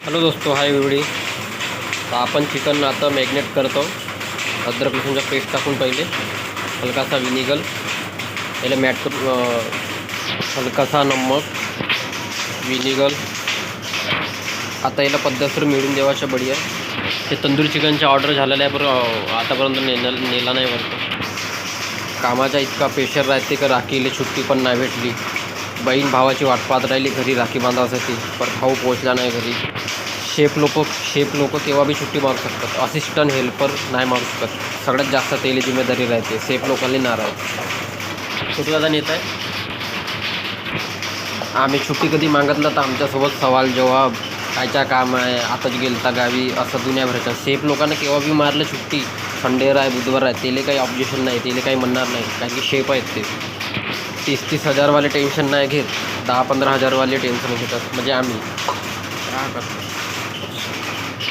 Hello दोस्तों, हाय एवढी. तर आपण चिकन आता मॅग्नेट करतो. अद्रक लसूणचा पेस्ट टाकून पहिले हलकासा विनिगल याला मॅट करून हलकासा नमक विनिगल. आता याला पद्धतशीर मिळून देवाच्या बढिया. हे तंदूरी चिकनची ऑर्डर झालेलं आहे, बरं आतापर्यंत नेला नाही. बरं कामाचा इतका प्रेशर राहते का राखीला सुट्टी पण नाही भेटली. बहीण भावाची वाट पाहत राहिली घरी राखी बांधासाठी, पण भाऊ पोहोचला नाही घरी. शेफ लोक केव्हा बी सुट्टी मारू शकतात, असिस्टंट हेल्पर नाही मारू शकत. सगळ्यात जास्त तेली जिम्मेदारी राहते शेफ लोकांनी नाराज. कुठला नेत आहे. आम्ही सुट्टी कधी मागितलं तर आमच्यासोबत सवाल जवाब, कायच्या काम आहे, आताच गेलता गावी, असं दुनियाभराचं. शेफ लोकांना केव्हा बी मारलं सुट्टी, संडेवर आहे बुधवार आहे, त्याला काही ऑब्जेक्शन नाही, त्याला काही म्हणणार नाही, कारण की शेफ आहेत ते. 30-30 हजारवाले टेन्शन नाही घेत, 10-15 हजारवाले टेन्शन घेतात. म्हणजे आम्ही काय करतो.